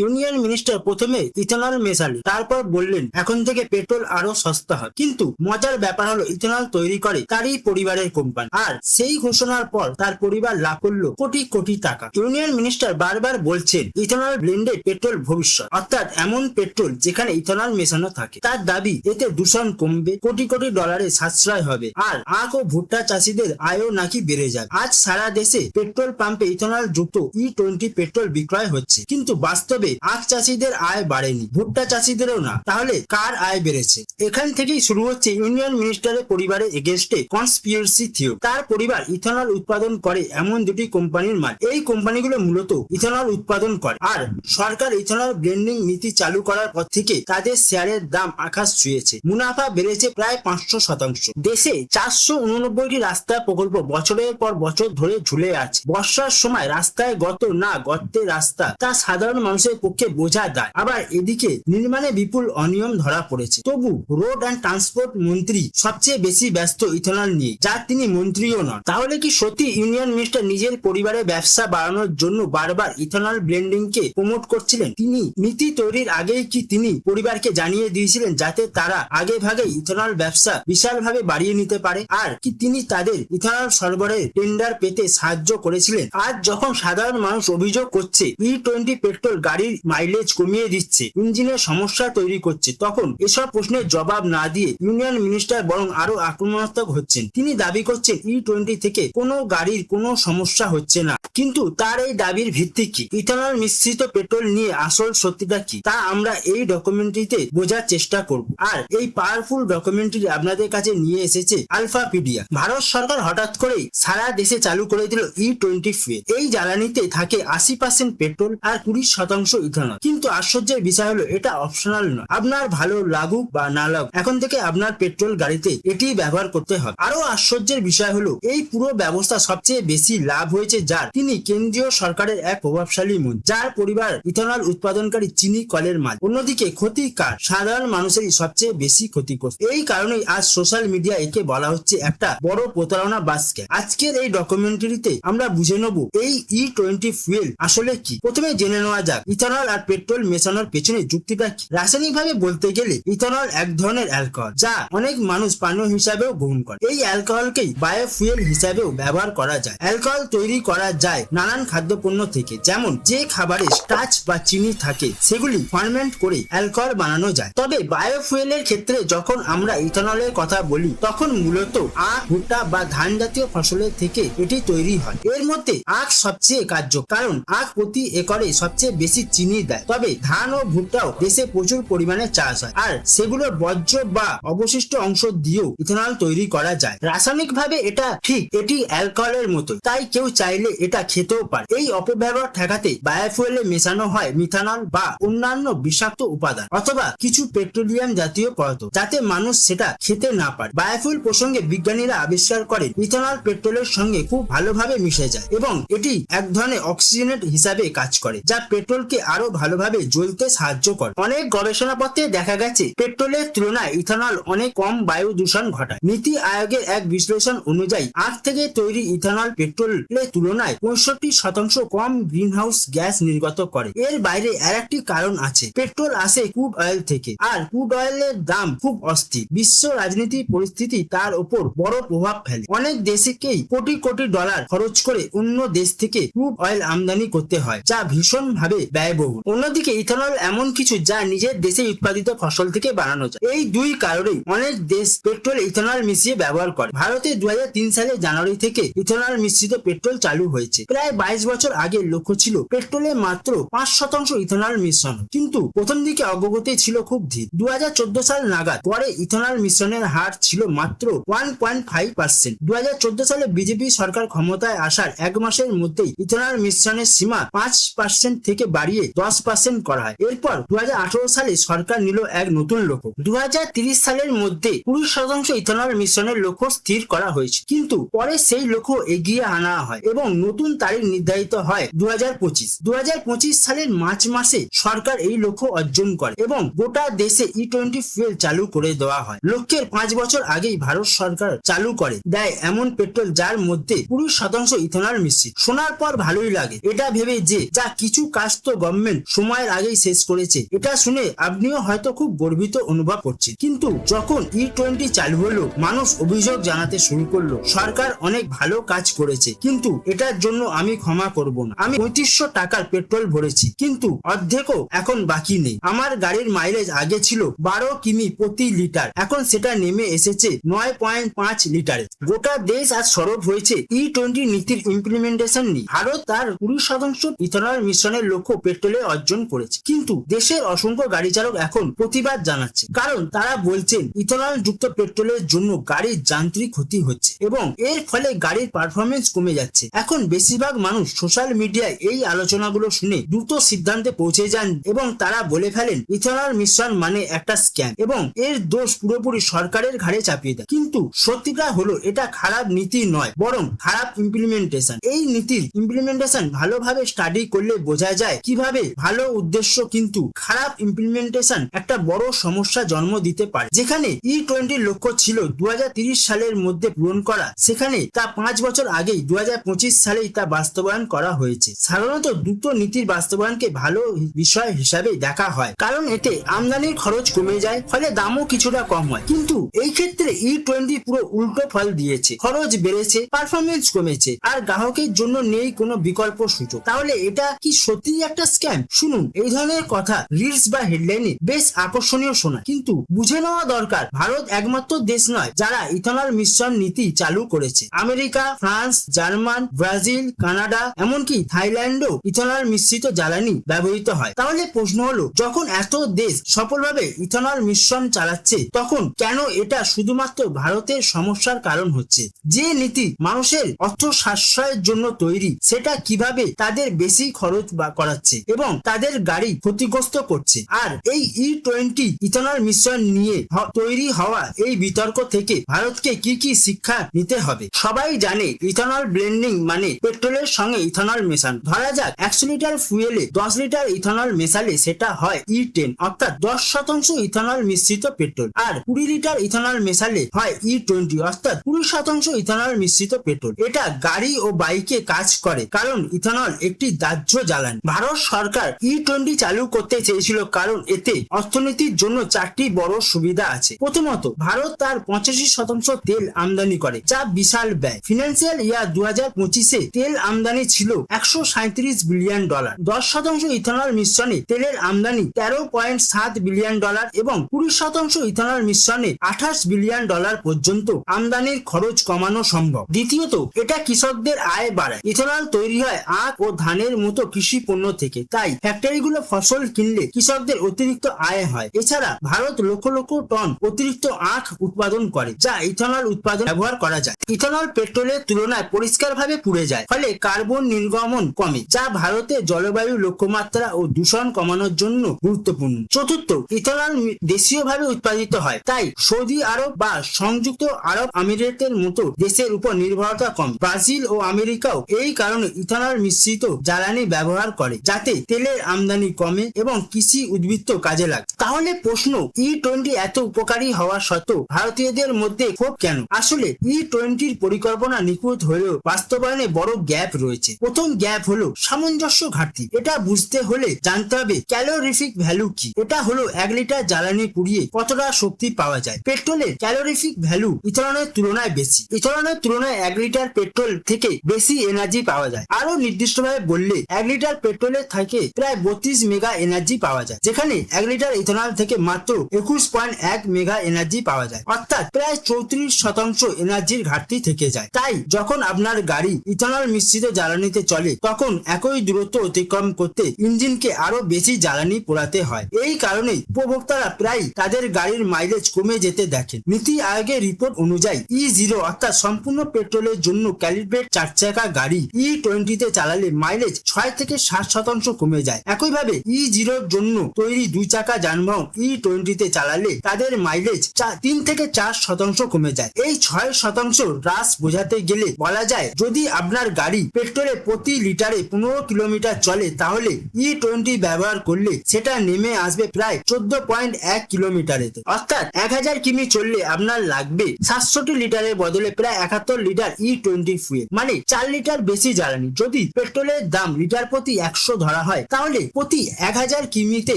Union minister প্রথমে ethanol মেশালেন, তারপর বললেন এখন থেকে পেট্রোল আরো সস্তা হয়। কিন্তু মজার ব্যাপার হলো ইথানল তৈরি করে তারই পরিবারের কোম্পানি, আর সেই ঘোষণার পর তার পরিবার লাভ করলো কোটি কোটি টাকা। ইউনিয়ন মিনিস্টার বারবার বলছেন ইথানল ব্লেন্ডেড পেট্রোল ভবিষ্যৎ, অর্থাৎ এমন পেট্রোল যেখানে ইথানল মেশানো থাকে। তার দাবি এতে দূষণ কমবে, কোটি কোটি ডলারের সাশ্রয় হবে, আর আখ ও ভুট্টা চাষীদের আয়ও নাকি বেড়ে যাবে। আজ সারা দেশে পেট্রোল পাম্পে ইথানল যুক্ত E20 পেট্রোল বিক্রয় হচ্ছে, কিন্তু বাস্তবে আখ চাষীদের আয় বাড়েনি, ভুট্টা চাষীদেরও না। তাহলে কার আয় বেড়েছে? এখান থেকেই শুরু হচ্ছে ইউনিয়ন মিনিস্টারের পরিবারের এগেনস্টে কনস্পিরেসি থিওরি। তার পরিবার ইথানল উৎপাদন করে এমন দুটি কোম্পানির মাল। এই কোম্পানিগুলো মূলত ইথানল উৎপাদন করে, আর সরকার ইথানল ব্লেন্ডিং নীতি চালু করার পর থেকে তাদের শেয়ারের দাম আকাশ ছুঁয়েছে, মুনাফা বেড়েছে প্রায় 500%। দেশে 489টি রাস্তা প্রকল্প বছরের পর বছর ধরে ঝুলে আছে। বর্ষার সময় রাস্তায় গর্ত না গর্তে রাস্তা, তা সাধারণ মানুষের পক্ষে বোঝা দায়। আবার এদিকে নির্মাণে বিপুল অনিয়ম ধরা পড়েছে। তবু রোড অ্যান্ড ট্রান্সপোর্ট মন্ত্রী সবচেয়ে বেশি ব্যস্ত ইথানল নিয়ে, যার তিনি মন্ত্রীও নন। তাহলে কি সত্যি ইউনিয়ন মিনিস্টার নিজের পরিবারের ব্যবসা বাড়ানোর জন্য বারবার ইথানল ব্লেন্ডিং কে প্রমোট করছিলেন? তিনি নীতি তৈরির আগেই কি তিনি পরিবারকে জানিয়ে দিয়েছিলেন যাতে তারা আগে ভাগে ইথানল ব্যবসা বিশালভাবে বাড়িয়ে নিতে পারে? আর কি তিনি তাদের ইথানল সরবরাহের টেন্ডার পেতে সাহায্য করেছিলেন? আজ যখন সাধারণ মানুষ অভিযোগ করছে E20 পেট্রোল গাড়ির মাইলেজ কমিয়ে দিচ্ছে, ইঞ্জিনের সমস্যা তৈরি করছে, তখন এসব প্রশ্নের জবাব না দিয়ে ইউনিয়ন মিনিস্টার বরং আরো আক্রমণাত্মক হচ্ছেন। তিনি দাবি করছেন E20 থেকে কোনো গাড়ির কোনো সমস্যা হচ্ছে না, কিন্তু তার এই দাবির ভিত্তি কি? ইথানল মিশ্রিত পেট্রোল নিয়ে আসল সত্যিটা কি, তা আমরা এই ডকুমেন্টারিতে বোঝার চেষ্টা করব। আর এই পাওয়ারফুল ডকুমেন্টারি আপনাদের কাছে নিয়ে এসেছে আলফাপিডিয়া। ভারত সরকার হঠাৎ করেই সারা দেশে চালু করে দিল E20 ফুয়েল। এই জ্বালানিতে থাকে 80% পেট্রোল আর 20% ইথানল। কিন্তু আশ্চর্যের বিষয় হলো এটা অপশনাল নয়। আপনার ভালো লাগুক বা না লাগুক, এখন থেকে আপনার পেট্রোল গাড়িতে এটি ব্যবহার করতে হবে। আরো আশ্চর্যের বিষয় হলো এই পুরো ব্যবস্থা সবচেয়ে বেশি লাভ হয়েছে যার, তিনি কেন্দ্রীয় সরকারের এক প্রভাবশালী মন্ত্রী, যার পরিবার ইথানল উৎপাদনকারী চিনি কলের মালিক। অন্যদিকে ক্ষতি কার? সাধারণ মানুষেরই সবচেয়ে বেশি ক্ষতি করছে। এই কারণেই আজ সোশ্যাল মিডিয়া একে বলা হচ্ছে একটা বড় প্রতারণা বা স্ক্যাম। আজকের এই ডকুমেন্টারিতে আমরা বুঝে নেব এই E20 ফুয়েল আসলে কি। প্রথমে জেনে নেওয়া যাক ইথানল আর পেট্রোল মেশানোর পেছনে যুক্তিটা কি। রাসায়নিক ভাবে বলতে গেলে ইথানল এক ধরনের অ্যালকোহল, যা অনেক মানুষ পানীয় হিসাবেও গ্রহণ করে। এই অ্যালকোহলকেই বায়োফুয়েল হিসাবেও ব্যবহার করা যায়। অ্যালকোহল তৈরি করা যায় নানান খাদ্যপণ্য থেকে, যেমন যে খাবারে স্টার্চ বা চিনি থাকে সেগুলি ফার্মেন্ট করে অ্যালকোহল বানানো যায়। তবে বায়োফুয়েলের ক্ষেত্রে যখন আমরা ইথানলের কথা বলি, তখন মূলত আখ, ভুট্টা বা ধান জাতীয় ফসলের থেকে এটি তৈরি হয়। এর মধ্যে আখ সবচেয়ে কার্যকর, কারণ আখ প্রতি একরে সবচেয়ে বেশি চিনি দেয়। তবে ধান ও ভুট্টাও দেশে প্রচুর পরিমাণে চাষ হয়, আর সেগুলোর বর্জ্য বা অবশিষ্ট অংশ দিয়েও ইথানল তৈরি করা যায়। রাসায়নিক ভাবে এটা ঠিক, এটি অ্যালকোহলের মতো, তাই কেউ চাইলে এটা খেতেও পারে। এই অপব্যবহার ঠেকাতে বায়োফুয়েলে মেশানো হয় মিথানল বা অন্যান্য বিষাক্ত উপাদান, অথবা কিছু পেট্রোলিয়াম জাতীয় পদার্থ, যাতে মানুষ সেটা খেতে না পারে। বায়োফুয়েল প্রসঙ্গে বিজ্ঞানীরা আবিষ্কার করেন ইথানল পেট্রোলের সঙ্গে খুব ভালোভাবে মিশে যায় এবং এটি এক ধরনের অক্সিজেনেট হিসাবে কাজ করে, যা পেট্রোলকে আরো ভালোভাবে জ্বলতে সাহায্য করে। অনেক গবেষণাপত্রে দেখা গেছে পেট্রোলের তুলনায় ইথানল অনেক কম বায়ু দূষণ ঘটায়। নীতি আয়োগের এক বিশ্লেষণ অনুযায়ী আখ থেকে তৈরি ইথানল পেট্রোলের তুলনায় 65% কম গ্রিনহাউস গ্যাস নির্গত করে। এর বাইরে আরেকটি কারণ আছে, পেট্রোল আসে ক্রুড অয়েল থেকে, আর ক্রুড অয়েলের দাম খুব অস্থির। বিশ্ব রাজনীতির পরিস্থিতি তার উপর বড় প্রভাব ফেলে। অনেক দেশকেই কোটি কোটি ডলার খরচ করে অন্য দেশ থেকে ক্রুড অয়েল আমদানি করতে হয়, যা ভীষণ ভাবে ব্যয়বহুল। অন্যদিকে ইথানল এমন কিছু যা নিজের দেশে উৎপাদিত ফসল থেকে বানানো যায়। এই দুই কারণেই অনেক দেশ পেট্রোল ইথানল মিশিয়ে ব্যবহার করে। ভারতে 2003 সালের জানুয়ারি থেকে ইথানল মিশ্রিত পেট্রোল চালু হয়েছে। প্রায় 22 বছর আগের লক্ষ্য ছিল পেট্রোলে মাত্র 5% ইথানল মিশ্রণ, কিন্তু প্রথম দিকে অগ্রগতি ছিল খুব ধীর। 2014 সাল নাগাদ পরে ইথানল মিশ্রণের হার ছিল মাত্র 1.5%। 2014 সালে বিজেপি সরকার ক্ষমতায় আসার এক মাসের মধ্যেই ইথানল মিশ্রণের সীমা 5% থেকে বাড়িয়ে 10% করা হয়। এরপর 2018 সালে সরকার নিল এক নতুন লক্ষ্য। 2030 সালের মধ্যে 20% ইথানল মিশ্রণের লক্ষ্য স্থির করা হয়েছে, কিন্তু পরে সেই লক্ষ্য এগিয়ে আনা হয় এবং নতুন তারিখ নির্ধারিত হয় 2025। 2025 সালের মার্চ মাসে সরকার এই লক্ষ্য অর্জন করে এবং গোটা দেশে E20 ফুয়েল চালু করে দেওয়া হয়। লক্ষ্যের 5 বছর আগেই ভারত সরকার চালু করে দেয় এমন পেট্রোল যার মধ্যে 20% ইথানল মিশ্রিত। শোনার পর ভালোই লাগে, এটা ভেবে যে যা কিছু কাজ তো গভর্নমেন্ট সময়ের আগেই শেষ করেছে। এটা শুনে আপনিও হয়তো খুব গর্বিত অনুভব করছেন। কিন্তু যখন E20 চালু হলো, মানুষ অভিযোগ জানাতে শুরু করলো সরকার অনেক ভালো কাজ করেছে, কিন্তু এটার জন্য আমি ক্ষমা করব না। আমি 3500 টাকার পেট্রোল ভরেছি, কিন্তু অর্ধেকও এখন বাকি নেই। আমার গাড়ির মাইলেজ আগে ছিল 12 কিমি প্রতি লিটার, এখন সেটা নেমে এসেছে 9.5 লিটারে। গোটা দেশ আজ সরব হয়েছে E20 নীতির ইমপ্লিমেন্টেশন নিয়ে। ভারত তার 20% ইথানল মিশ্রণের লক্ষ্য পেট্রোলে অর্জন করেছে, কিন্তু দেশের অসংখ্য গাড়ি চালক এখন প্রতিবাদ জানাচ্ছে, কারণ তারা বলছেন ইথানল যুক্ত পেট্রোলের জন্য গাড়ির যান্ত্রিক ক্ষতি হচ্ছে এবং এর ফলে গাড়ির পারফরমেন্স কমে যাচ্ছে। এখন বেশিরভাগ মানুষ সোশ্যাল মিডিয়ায় এই আলোচনাগুলো শুনে দ্রুত সিদ্ধান্তে পৌঁছে যান এবং তারা বলে ফেলেন ইথানল মিশ্রণ মানে একটা স্ক্যাম এবং এর দোষ পুরোপুরি সরকারের ঘাড়ে চাপিয়ে দেয়। কিন্তু সত্যিটা হলো এটা খারাপ নীতি নয়, বরং খারাপ ইমপ্লিমেন্টেশন। এই নীতির ইমপ্লিমেন্টেশন ভালোভাবে স্টাডি করলে বোঝা যায় কিভাবে ভালো উদ্দেশ্য কিন্তু খারাপ ইমপ্লিমেন্টেশন একটা বড় সমস্যা জন্ম দিতে পারে। যেখানে E20 লক্ষ্য ছিল 2030 সালের মধ্যে পূরণ করা, সেখানে তা 5 বছর আগেই 2025 সালেই তা বাস্তবায়ন করা হয়েছে। সাধারণত দ্রুত নীতির বাস্তবায়নকে ভালো বিষয় হিসাবে দেখা হয়, কারণ এতে আমদানির খরচ কমে যায়, ফলে দামও কিছুটা কম হয়। কিন্তু এই ক্ষেত্রে E20 পুরো উল্টো ফল দিয়েছে। খরচ বেড়েছে, পারফরমেন্স কমেছে, আর গ্রাহকের জন্য নেই কোনো বিকল্প সুযোগ। তাহলে এটা কি সত্যিই একটা স্ক্যাম? শুনুন, এই ধরনের কথা রিলস বা হেডলাইনে বেশ আকর্ষণীয় শোনায়, কিন্তু বুঝে নেওয়া দরকার ভারত একমাত্র দেশ নয় যারা ইথানল মিশ্রণ নীতি চালু করেছে। America, France, German, Brazil, Canada, এমনকি থাইল্যান্ডও ইথানল মিশ্রিত জ্বালানি ব্যবহৃত হয়। তাহলে প্রশ্ন হলো, যখন এত দেশ সফলভাবে ইথানল মিশ্রণ চালাচ্ছে, তখন কেন এটা শুধুমাত্র ভারতের সমস্যার কারণ হচ্ছে? যে নীতি মানুষের অর্থ সাশ্রয়ের জন্য তৈরি, সেটা কিভাবে তাদের বেশি খরচ করাচ্ছে এবং তাদের গাড়ি ক্ষতিগ্রস্ত করছে? আর এই E20 ইথানল মিশ্রণ নিয়ে তৈরি হওয়া এই বিতর্ক থেকে ভারতকে কি কি শিক্ষা নিতে হবে? সবাই জানে ইথানল ব্লেন্ডিং মানে পেট্রোলের সঙ্গে ইথানল মেশানো। ধরা যাক 100 লিটার ফুয়েলে 10 লিটার ইথানল মেশালে সেটা হয় E10, অর্থাৎ 10% ইথানল মিশ্রিত পেট্রোল। আর 20 লিটার ইথানল মেশালে হয় E20, অর্থাৎ 20% ইথানল মিশ্রিত পেট্রোল। এটা গাড়ি ও বাইকে কাজ করে, কারণ ইথানল একটি দাহ্য জ্বালানি। ভারত সরকার E20 চালু করতে চেয়েছিল কারণ এতে অর্থনীতির জন্য 4টি বড় সুবিধা আছে। প্রথমত, ভারত তার 85% তেল আমদানি করে, যা বিশাল ব্যয়। ফিনান্সিয়াল ইয়ার 2025-এ তেল আমদানি ছিল $137 বিলিয়ন। 10% ইথানল মিশ্রণে তেলের আমদানি $13.7 বিলিয়ন এবং 20% ইথানল মিশ্রণে $28 বিলিয়ন পর্যন্ত আমদানির খরচ কমানো সম্ভব। দ্বিতীয়ত, এটা কৃষকদের আয় বাড়ায়। ইথানল তৈরি হয় আখ ও ধানের মতো কৃষি পণ্য থেকে, তাই ফ্যাক্টরিগুলো ফসল কিনলে কৃষকদের অতিরিক্ত আয় হয়। এছাড়া ভারত লক্ষ লক্ষ টন অতিরিক্ত আখ উৎপাদন করে, যা ইথানল উৎপাদন ব্যবহার করা যায়। ইথানল পেট্রোলের তুলনায় পরিষ্কারভাবে পুড়ে যায়, ফলে কার্বন নির্গমন কমে, যা ভারতের জলবায়ু লক্ষ্যমাত্রা ও দূষণ কমানোর জন্য গুরুত্বপূর্ণ। চতুর্থ, ইথানল দেশীয়ভাবে উৎপাদিত হয়, তাই সৌদি আরব বা সংযুক্ত আরব আমিরাতের মতো দেশের উপর নির্ভরতা কম। ব্রাজিল ও আমেরিকাও এই কারণে ইথানল মিশ্রিত জ্বালানি ব্যবহার করে, যাতে তেলের আমদানি কমে এবং কৃষি উদ্বৃত্ত কাজে লাগে। তাহলে প্রশ্ন, E20 এত উপকারী হওয়া সত্ত্বেও ভারতীয়দের মধ্যে ক্ষোভ কেন? আসলে E20-র পরিকল্পনা নিখুঁত হলেও বাস্তবায়নে বড় গ্যাপ রয়েছে। প্রথম গ্যাপ হলো সামঞ্জস্য ঘাটতি। এটা বুঝতে হলে জানতে হবে ক্যালোরিফিক ভ্যালু কি। এটা হলো 1 লিটার জ্বালানি পুড়িয়ে কতটা শক্তি পাওয়া যায়। পেট্রোলের ক্যালোরিফিক ভ্যালু ইথানলের তুলনায় বেশি। ইথানলের তুলনায় 1 লিটার পেট্রোল থেকে বেশি এনার্জি পাওয়া যায়। আরো নির্দিষ্টভাবে বললে 1 লিটার পেট্রোলের থেকে প্রায় 32 মেগা এনার্জি পাওয়া যায়, যেখানে 1 লিটার ইথানল থেকে মাত্র 21.1 মেগা এনার্জি পাওয়া যায়, অর্থাৎ প্রায় 34% এনার্জির ঘাটতি থেকে যায়। তাই যখন আপনার গাড়ি ইথানল মিশ্রিত জ্বালানিতে চলে, তখন একই দূরত্ব অতিক্রম করতে ইঞ্জিনকে আরো বেশি জ্বালানি পোড়াতে হয়। এই কারণে উপভোক্তারা প্রায় তাদের গাড়ির মাইলেজ কমে যেতে দেখেন। নীতি আয়োগের রিপোর্ট অনুযায়ী E0 অর্থাৎ সম্পূর্ণ পেট্রোলের জন্য ক্যালিব্রেট 4 চাকা গাড়ি E20-তে চালালে মাইলেজ 6 থেকে 7% কমে যায়। একইভাবে E0-র জন্য তৈরি 2 চাকা যানবাহন E20-তে চালালে তাদের মাইলেজ 3 থেকে 4% কমে যায়। এই 6% হ্রাস বোঝাতে গেলে বলা যায়, যদি আপনার গাড়ি পেট্রোলে প্রতি লিটারে 15 কিলোমিটার চলে, তাহলে E20 ব্যবহার করলে সেটা নেমে আসবে প্রায় 14.1 কিলোমিটারেতে। অর্থাৎ 1000 কিমি চললে আপনার লাগবে 67 লিটারের বদলে প্রায় 71 লিটার E20 ফুয়েল, মানে 4 লিটার বেশি জ্বালানি। যদি পেট্রোলের দাম লিটার প্রতি 100 ধরা হয় তাহলে প্রতি 1000 কিমিতে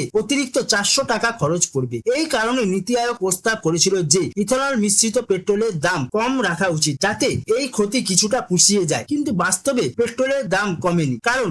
অতিরিক্ত 400 টাকা খরচ পড়বে। এই কারণে নীতি আয়োগ প্রস্তাব করেছিল যে ইথানল মিশ্রিত পেট্রোলের দাম কম রাখা উচিত, যাতে এই ক্ষতি কিছুটা পুষিয়ে যায়। কিন্তু বাস্তবে পেট্রোলের দাম কমেনি, কারণ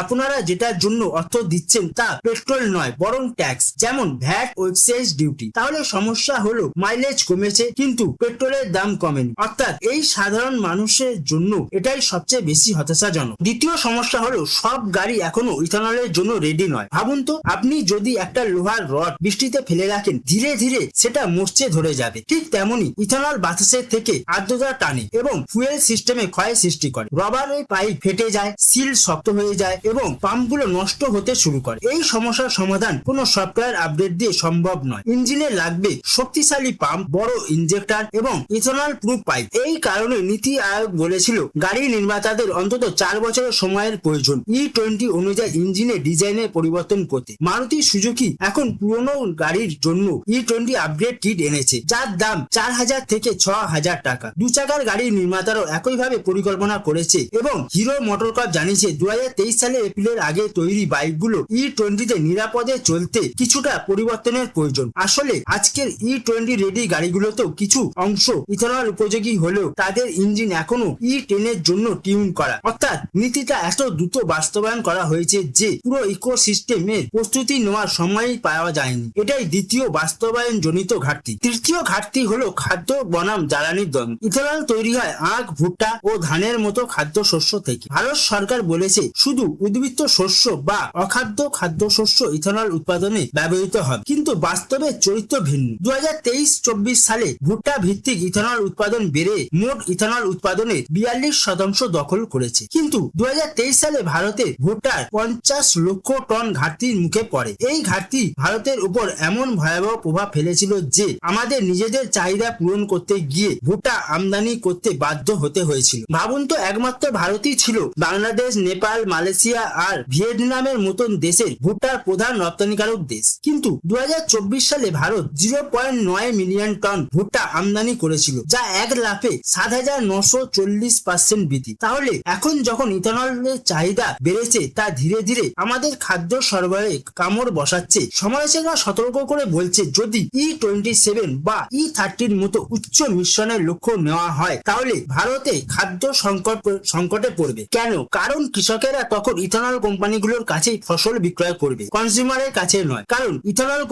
আপনারা যেটার জন্য অর্থ দিচ্ছেন তা পেট্রোল নয় বরং ট্যাক্স, যেমন ভ্যাট ও এক্সাইজ ডিউটি। তাহলে সমস্যা হলো মাইলেজ কমেছে কিন্তু পেট্রোলের দাম কমেনি, অর্থাৎ এই সাধারণ মানুষের জন্য এটাই সবচেয়ে বেশি হতাশাজনক। দ্বিতীয় সমস্যা হলো সব গাড়ি এখনো ইথানলের জন্য রেডি নয়। ভাবুন তো, আপনি যদি একটা লোহার রড বৃষ্টিতে ফেলে রাখেন, ধীরে ধীরে সেটা মরচে ধরে যাবে। ঠিক তেমনি ইথানল বাতাসের থেকে আর্দ্রতা টানে এবং ফুয়েল সিস্টেমে ক্ষয় সৃষ্টি করে। রবারের পাইপ ফেটে যায়, সিল শক্ত হয়ে যায় এবং পাম্পগুলো নষ্ট হতে শুরু করে। এই সমস্যার সমাধান কোনো সফটওয়্যার আপডেট দিয়ে সম্ভব নয়। ইঞ্জিনে লাগবে শক্তিশালী পাম্প, বড় ইনজেক্টর এবং ইথানল প্রুফ পাইপ। এই কারণে নীতি আয়োগ বলেছিল গাড়ি নির্মাতাদের অন্তত 4 বছরের সময়ের প্রয়োজন E20 অনুযায়ী ইঞ্জিনের ডিজাইনের পরিবর্তন করতে। মারুতি সুজুকি এখন পুরনো গাড়ির জন্য E20 আপগ্রেড কিট এনেছে, যার দাম 4000 থেকে 6000 টাকা। 2 চাকার গাড়ির নির্মাতারাও একইভাবে পরিকল্পনা করেছে এবং হিরো মোটরকর্প জানিয়েছে 2023 সালে এপ্রিলের আগে তৈরি বাইকগুলো E20 তে নিরাপদে চলতে কিছুটা পরিবর্তনের প্রয়োজন। আসলে আজকের E20 রেডি গাড়িগুলোতেও কিছু অংশ ইথানল উপযোগী হলেও তাদের ইঞ্জিন এখনো E10 এর জন্য টিউন করা। অর্থাৎ নীতিটা এত দ্রুত বাস্তবায়ন করা হয়েছে যে পুরো ইকোসিস্টেমের প্রস্তুতি নেওয়ার সময়ই পাওয়া যায়নি। এটাই দ্বিতীয় বাস্তবায়ন জনিত ঘাটতি। তৃতীয় ঘাটতি হলো খাদ্য বনাম জ্বালানির দ্বন্দ্ব। ইথানল তৈরি হয় আখ, ভুট্টা ও ধানের মতো খাদ্য শস্য থেকে। ভারত সরকার বলেছে শুধু উদ্বৃত্ত শস্য বা অখাদ্য খাদ্যশস্য ইথানল উৎপাদনে ব্যবহৃত হবে, কিন্তু বাস্তবে চরিত্র ভিন্ন। 2023-24 সালে ভুট্টা ভিত্তিক ইথানল উৎপাদন বেড়ে মোট ইথানল উৎপাদনের 42% দখল করেছে, কিন্তু 2023 সালে ভারতে ভুট্টার 50 লক্ষ টন ঘাটতির মুখে পড়ে। এই ঘাটতি ভারতের উপর এমন ভয়াবহ প্রভাব ফেলেছিল যে আমাদের নিজেদের চাহিদা পূরণ করতে গিয়ে ভুট্টা আমদানি করতে বাধ্য হতে হয়েছিল। ভাবুন তো, একমাত্র ভারতই ছিল বাংলাদেশ, নেপাল, মালয়েশিয়া আর ভিয়েতনামের মতন দেশের ভুট্টার প্রধান রপ্তানিকারক দেশ। কিন্তু 2024 সালে ভারত 0.9 মিলিয়ন টন ভুট্টা আমদানি করেছিল, যা এক লাফে 7940% বৃদ্ধি। তাহলে এখন যখন ইথানলের চাহিদা বেড়েছে, তা ধীরে ধীরে আমাদের খাদ্য সরবরাহে কামড় বসাচ্ছে। সমালোচকরা সতর্ক করে বলছে যদি E27 বা E30 মতো উচ্চ মিশ্রণের লক্ষ্য নেওয়া হয় তাহলে ভারতে খাদ্য সংকটে পড়বে। কেন? কারণ কৃষকেরা তখন ইথানল কোম্পানিগুলোর কাছেই ফসল বিক্রয় করবে, কনজিউমারের কাছে নয়। কারণ ইথানল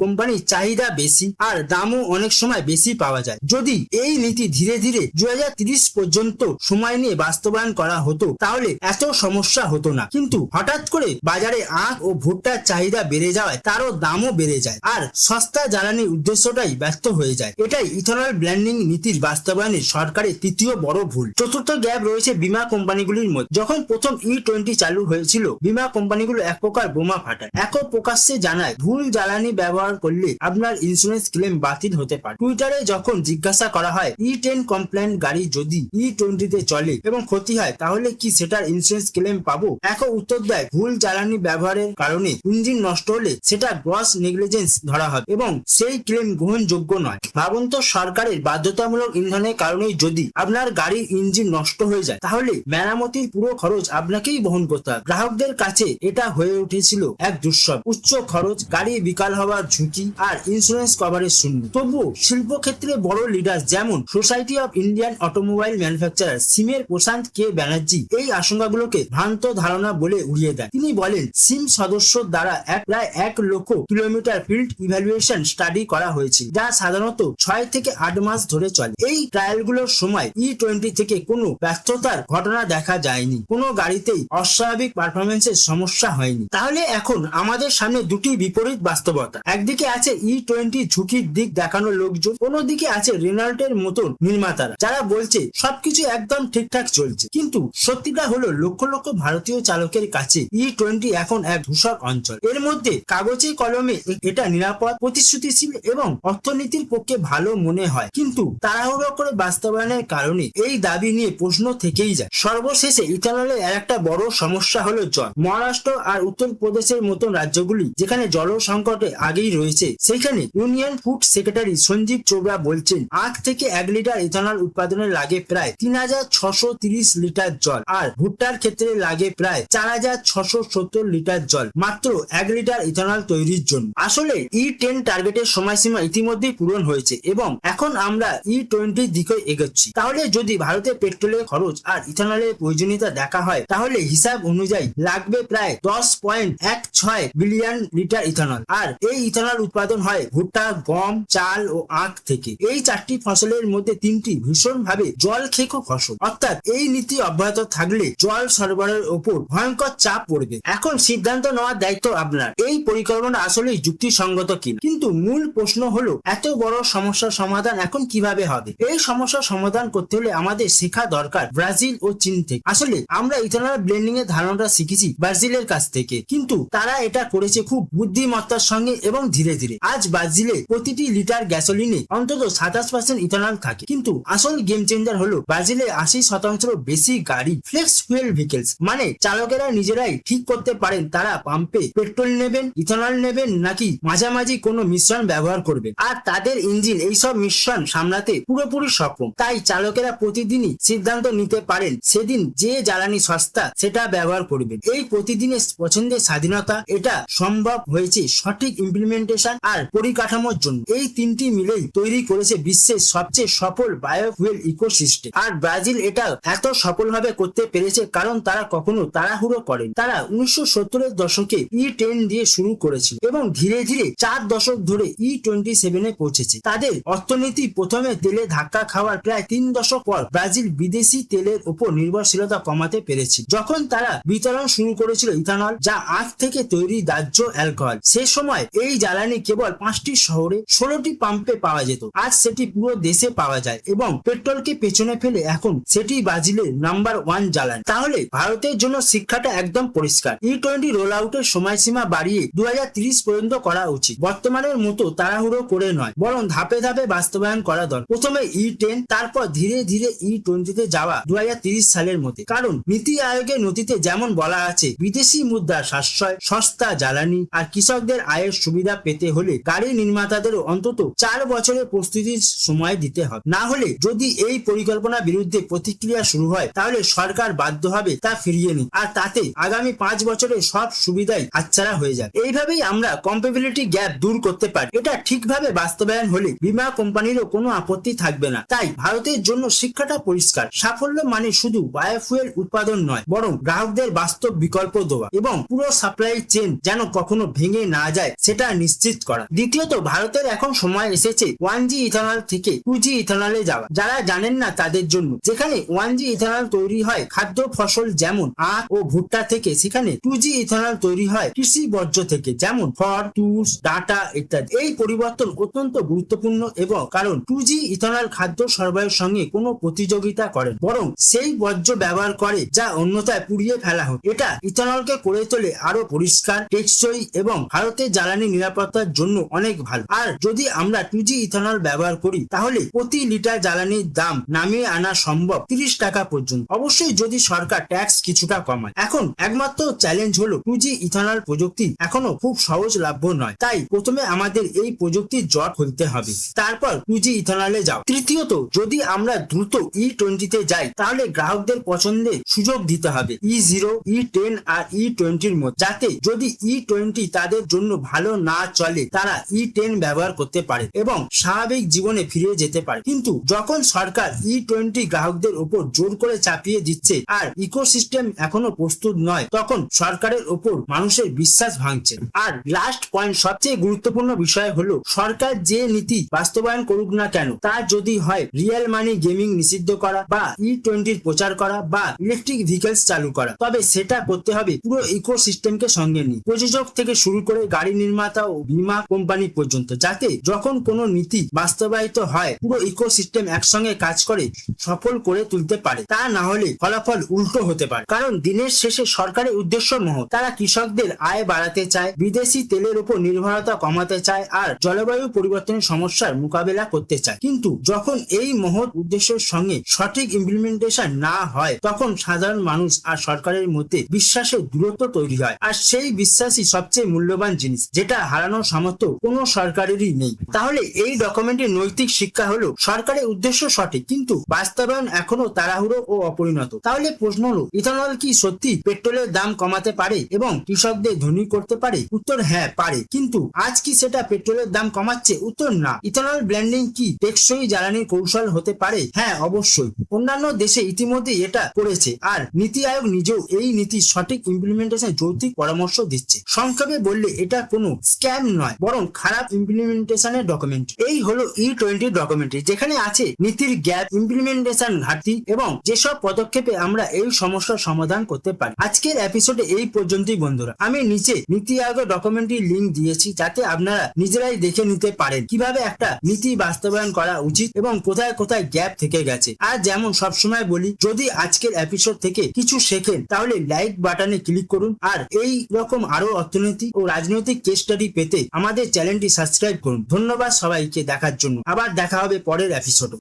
কোম্পানির চাহিদা বেশি আর দামও অনেক সময় বেশি পাওয়া যায়। যদি এই নীতি ধীরে ধীরে 2030 পর্যন্ত সময় নিয়ে বাস্তবায়ন করা হতো তাহলে এত সমস্যা হতো না। কিন্তু হঠাৎ করে বাজারে আখ ও ভুট্টার চাহিদা বেড়ে যাওয়ায় তারও দামও বেড়ে যায় আর সস্তা জ্বালানির উদ্দেশ্যটাই ব্যর্থ হয়ে যায়। এটাই ইথানল ব্ল্যান্ডিং নীতির বাস্তবায়নে সরকারের তৃতীয় বড় ভুল। চতুর্থ গ্যাপ রয়েছে বীমা কোম্পানিগুলির মধ্যে। যখন প্রথম E20 চালু হয়েছিল, বীমা কোম্পানিগুলো এক প্রকার বোমা ফাটায়। একক প্রকাশ্যে জানায় ভুল জ্বালানি ব্যবহার করলে আপনার ইন্স্যুরেন্স ক্লেম বাতিল হতে পারে। টুইটারে যখন জিজ্ঞাসা করা হয় E10 কমপ্লায়েন্ট গাড়ি যদি E20 তে চলে এবং ক্ষতি হয় তাহলে কি সেটার ইন্স্যুরেন্স ক্লেম পাবো, একক উত্তর দেয় ভুল জ্বালানি ব্যবহারের কারণে ইঞ্জিন নষ্ট হলে সেটা গ্রস নেগলিজেন্স ধরা হবে এবং সেই ক্লেম গ্রহণযোগ্য নয়। ভাবুন তো, সরকারের বাধ্যতামূলক ইন্ধনের কারণেই যদি আপনার গাড়ির ইঞ্জিন নষ্ট হয়ে যায় তাহলে মেরামতির পুরো খরচ আপনাকেই বহন করতে হবে। গ্রাহকদের কাছে এটা হয়ে উঠেছিল এক দুঃসব। উচ্চ খরচ, গাড়ি বিকল হওয়ার ঝুঁকি আর ইন্স্যুরেন্স কভারেজ শূন্য। তবুও শিল্পক্ষেত্রে বড় লিডার যেমন society of Indian automobile manufacturer সিমের প্রশান্ত কে ব্যানার্জি এই আশঙ্কাগুলোকে ভ্রান্ত ধারণা বলে উড়িয়ে দেন। তিনি বলেন সিম সদস্য দ্বারা প্রায় 1 লক্ষ কিলোমিটার ফিল্ড ইভ্যালুয়েশন স্টাডি করা হয়েছে, যা সাধারণত 6 থেকে 8 মাস ধরে চলে। এই ট্রায়ালগুলোর সময় E20 থেকে কোনো ব্যর্থতার ঘটনা দেখা যায়নি, কোনো গাড়িতেই অস্বাভাবিক পারফরমেন্সের সমস্যা হয়নি। তাহলে এখন আমাদের সামনে দুটি বিপরীত বাস্তবতা। একদিকে আছে E20 ঝুঁকির দিক দেখানো লোকজন, অন্যদিকে আছে রেনল্টের মতন নির্মাতারা যারা বলছে সবকিছু একদম ঠিকঠাক চলছে। কিন্তু সত্যিটা হলো লক্ষ লক্ষ ভারতীয় চালকের কাছে E20 এখন এক ধূসর অঞ্চল। এর মধ্যে কাগজে কলমে এটা নিরাপদ, প্রতিশ্রুতিশীল এবং অর্থনীতির পক্ষে ভালো মনে হয়, কিন্তু তাড়াহুড়ো করে বাস্তবায়নের কারণে এই দাবি নিয়ে প্রশ্ন থেকেই যায়। সর্বশেষে ইথানলের একটা বড় সমস্যা হলো জল। মহারাষ্ট্র আর উত্তরপ্রদেশের মতন রাজ্যগুলি যেখানে জল সংকটে আগেই রয়েছে, সেখানে union food secretary Sanjeev Chopra বলছেন আখ থেকে 1 লিটার ইথানল উৎপাদনে লাগে প্রায় 3630 লিটার জল আর ভুট্টার ক্ষেত্রে লাগে প্রায় 4000 2670 লিটার জল মাত্র 1 লিটার ইথানল তৈরির জন্য। আসলে E10 টার্গেটের সময়সীমা ইতিমধ্যেই পূরণ হয়েছে এবং এখন আমরা E20 দিকে এগোচ্ছি। তাহলে যদি ভারতে পেট্রোলের খরচ আর ইথানলের প্রয়োজনীয়তা দেখা হয় তাহলে হিসাব অনুযায়ী লাগবে প্রায় 10.16 বিলিয়ন লিটার ইথানল। আর এই ইথানল উৎপাদন হয় ভুট্টা, গম, চাল ও আখ থেকে। এই 4টি ফসলের মধ্যে 3টি ভীষণভাবে জল খেকো ফসল, অর্থাৎ এই নীতি অব্যাহত থাকলে জল সরবরাহের উপর ভয়ঙ্কর চাপ পড়বে। এখন সিদ্ধান্ত নেওয়ার দায়িত্ব আপনার, এই পরিকল্পনা আসলেই যুক্তিসঙ্গত কিনা। কিন্তু মূল প্রশ্ন হলো এত বড় সমস্যার সমাধান এখন কিভাবে হবে? এই সমস্যার সমাধান করতে হলে আমাদের শেখা দরকার ব্রাজিল ও চীন থেকে। আসলে আমরা ইথানল ব্লেন্ডিং এর ধারণাটা শিখেছি ব্রাজিলের কাছ থেকে, কিন্তু তারা এটা করেছে খুব বুদ্ধিমত্তার সঙ্গে এবং ধীরে ধীরে। আজ ব্রাজিলে প্রতিটি লিটার গ্যাসোলিনে অন্তত 27% ইথানল থাকে। কিন্তু আসল গেম চেঞ্জার হলো ব্রাজিলে 80% বেশি গাড়ি ফ্লেক্স ফুয়েল ভেহিকলস, মানে চালকেরা নিজেরাই ঠিক করতে পারেন তারা পাম্পে পেট্রোল নেবেন, ইথানল নেবেন নাকি মাঝামাঝি কোনো মিশ্রণ ব্যবহার করবেন। আর তাদের ইঞ্জিন এইসব মিশ্রণ সামলাতে পুরোপুরি সক্ষম। তাই চালকেরা প্রতিদিনই সিদ্ধান্ত নিতে পারেন সেদিন যে জ্বালানি সস্তা সেটা ব্যবহার করবেন। এই প্রতিদিনের পছন্দের স্বাধীনতা, এটা সম্ভব হয়েছে সঠিক ইমপ্লিমেন্টেশন আর পরিকাঠামোর জন্য। এই তিনটি মিলেই তৈরি করেছে বিশ্বের সবচেয়ে সফল বায়োফুয়েল ইকোসিস্টেম। আর ব্রাজিল এটা এত সফলভাবে করতে পেরেছে কারণ তারা কখনো তাড়াহুড়ো করেন। তারা 1970-এর দশকে E10 দিয়ে শুরু করেছিল এবং ধীরে ধীরে 4 দশক ধরে E27-এ পৌঁছেছে। তাদের অর্থনীতি প্রথমে তেলে ধাক্কা খাওয়ার প্রায় 3 দশক পর ব্রাজিল বিদেশি তেলের উপর নির্ভরশীলতা কমাতে পেরেছে। যখন তারা বিতরণ শুরু করেছিল ইথানল, যা আখ থেকে তৈরি দাহ্য অ্যালকোহল, সে সময় এই জ্বালানি কেবল 5টি শহরে 16টি পাম্পে পাওয়া যেত। আজ সেটি পুরো দেশে পাওয়া যায় এবং পেট্রোলকে পেছনে ফেলে এখন সেটি ব্রাজিলের নাম্বার 1 জ্বালানি। তাহলে ভারতের জন্য শিক্ষাটা একদম পরিষ্কার। E20 রোল আউটের সময়সীমা বাড়িয়ে 2030 পর্যন্ত করা উচিত। বর্তমানের মতো তাড়াহুড়ো করে নয়, বরং ধাপে ধাপে বাস্তবায়ন করা দরকার। প্রথমে E10, তারপর ধীরে ধীরে E20-তে যাওয়া 2030 সালের মধ্যে। কারণ নীতি আয়োগের নথিতে যেমন বলা আছে, বিদেশি মুদ্রার সাশ্রয়, সস্তা জ্বালানি আর কৃষকদের আয়ের সুবিধা পেতে হলে গাড়ি নির্মাতাদেরও অন্তত 4 বছরের প্রস্তুতির সময় দিতে হবে। না হলে যদি এই পরিকল্পনার বিরুদ্ধে প্রতিক্রিয়া শুরু হয় তাহলে সরকার বাধ্য হবে তা ফিরিয়ে নিতে, আর তাতে আগামী 5 বছরের সব সুবিধাই হাতছাড়া হয়ে যাবে। এইভাবেই আমরা কম্পেবিলিটি গ্যাপ দূর করতে পারি। এটা ঠিকভাবে বাস্তবায়ন হলে বীমা কোম্পানিরও কোনো আপত্তি থাকবে না। তাই ভারতের জন্য শিক্ষাটা পরিষ্কার। সাফল্য মানে শুধু বায়োফুয়েল উৎপাদন নয়, বরং গ্রাহকদের বাস্তব বিকল্প দেওয়া এবং পুরো সাপ্লাই চেইন যেন কখনো ভেঙে না যায় সেটা নিশ্চিত করা। দ্বিতীয়ত, ভারতের এখন সময় এসেছে 1G ইথানল থেকে 2G ইথানলে যাওয়া। যারা জানেন না তাদের জন্য, যেখানে 1G ইথানল তৈরি হয় খাদ্য ফসল যেমন আখ ও ভুট্টা থেকে, সেখানে 2G ইথানল তৈরি হয় কৃষি বর্জ্য থেকে যেমন খড়, তুষ, ডাটা ইত্যাদি। এই পরিবর্তন অত্যন্ত গুরুত্বপূর্ণ এবং কারণ 2G ইথানল খাদ্য সরবরাহের সঙ্গে কোনো প্রতিযোগিতা করে, বরং সেই বর্জ্য ব্যবহার করে যা অন্যথায় পুড়িয়ে ফেলা হয়। এটা ইথানলকে করে তোলে আরো পরিষ্কার, টেকসই এবং ভারতের জ্বালানি নিরাপত্তার জন্য অনেক ভালো। আর যদি আমরা 2G ইথানল ব্যবহার করি তাহলে প্রতি লিটার জ্বালানির দাম নামিয়ে আনা সম্ভব 30 টাকা পর্যন্ত, অবশ্যই যদি সরকার ট্যাক্স কিছুটা কমায়। এখন একমাত্র চ্যালেঞ্জ হলো 2G ইথানল প্রযুক্তি এখনো খুব সহজলভ্য নয়। তাই প্রথমে আমাদের এই প্রযুক্তির জট খুলতে হবে, তারপর 2G ইথানলে যাও। তৃতীয়ত, যদি আমরা দ্রুত E20-তে যাই তাহলে গ্রাহকদের পছন্দের সুযোগ দিতে হবে E0, E10 আর E20-র মধ্যে, যাতে যদি E20 তাদের জন্য ভালো না চলে তারা E10 ব্যবহার করতে পারে এবং স্বাভাবিক জীবনে ফিরে যেতে পারে। কিন্তু যখন সরকার E20 গ্রাহকদের উপর জোর করে চাপিয়ে দিচ্ছে আর ইকোসিস্টেম এখনো প্রস্তুত নয়, তখন সরকারের উপর মানুষের বিশ্বাস ভাঙছে। আর লাস্ট পয়েন্ট, সবচেয়ে গুরুত্বপূর্ণ বিষয় হলো সরকার যে নীতি বাস্তবায়ন করুক না কেন, তা যদি হয় রিয়েল মানি গেমিং নিষিদ্ধ করা বা E20-র প্রচার করা বা ইলেকট্রিক ভেহিকলস চালু করা, তবে সেটা করতে হবে পুরো ইকোসিস্টেমকে সঙ্গে নিয়ে, প্রযোজক থেকে শুরু করে গাড়ি নির্মাতা ও বীমা কোম্পানি পর্যন্ত, যাতে যখন কোনো নীতি বাস্তবায়িত হয় পুরো ইকোসিস্টেম একসঙ্গে কাজ করে সফল করে তুলতে পারে। তা না হলে ফলাফল উল্টো হতে পারে। কারণ দিনের শেষে সরকারের উদ্দেশ্য মহৎ, তারা কৃষকদের আয় বাড়াতে চায়, বিদেশি তেলের উপর নির্ভরতা কমাতে চায় আর জলবায়ু পরিবর্তনের সমস্যার মোকাবেলা করতে চায়। কিন্তু যখন এই মহৎ উদ্দেশ্যের সঙ্গে সঠিক ইমপ্লিমেন্টেশন না হয় তখন সাধারণ মানুষ আর সরকারের মধ্যে বিশ্বাসের দূরত্ব তৈরি হয়। আর সেই বিশ্বাসই সবচেয়ে মূল্যবান জিনিস, যেটা হারানোর সামর্থ্য কোনো সরকারেরই নেই। তাহলে এই ডকুমেন্টের নৈতিক শিক্ষা হলো সরকারের উদ্দেশ্য সঠিক, কিন্তু বাস্তবায়ন এখনো তাড়াহুড়ো ও অপরিণত। তাহলে প্রশ্ন হলো, ইথানল কি সত্যি পেট্রোল পেট্রোলের দাম কমাতে পারে এবং কৃষকদের ধনী করতে পারে? উত্তর হ্যাঁ পারে, কিন্তু আজ কি সেটা পেট্রোলের দাম কমাচ্ছে? উত্তর না। ইথানল ব্লেন্ডিং কি টেকসই জ্বালানির কৌশল হতে পারে? হ্যাঁ অবশ্যই। অন্যান্য দেশে ইতিমধ্যে এটা করেছে, আর নীতি আয়োগ নিজেও এই নীতির সঠিক ইমপ্লিমেন্টেশন যৌক্তিক পরামর্শ দিচ্ছে। সংক্ষেপে বললে এটা কোনো স্ক্যাম নয়, বরং খারাপ ইমপ্লিমেন্টেশনের ডকুমেন্ট। এই হলো E20 ডকুমেন্টারি, যেখানে আছে নীতির গ্যাপ, ইমপ্লিমেন্টেশন ঘাটতি এবং যেসব পদক্ষেপে আমরা এই সমস্যার সমাধান করতে পারি। আজকের এপিসোডে এই পর্যন্তই বন্ধুরা। আমি নিচে নীতি আয়োগের ডকুমেন্টারি লিংক দিয়েছি, যাতে আপনারা নিজেরাই দেখে নিতে পারেন কিভাবে একটা নীতি বাস্তবায়ন করা উচিত এবং কোথায় কোথায় গ্যাপ থেকে গেছে। আর যেমন সবসময় বলি, যদি আজকের এপিসোড থেকে কিছু শেখেন তাহলে লাইক বাটনে ক্লিক করুন, আর এই রকম আরো অর্থনৈতিক ও রাজনৈতিক কেস স্টাডি পেতে আমাদের চ্যানেলটি সাবস্ক্রাইব করুন। ধন্যবাদ সবাইকে দেখার জন্য। আবার দেখা হবে পরের এপিসোডে।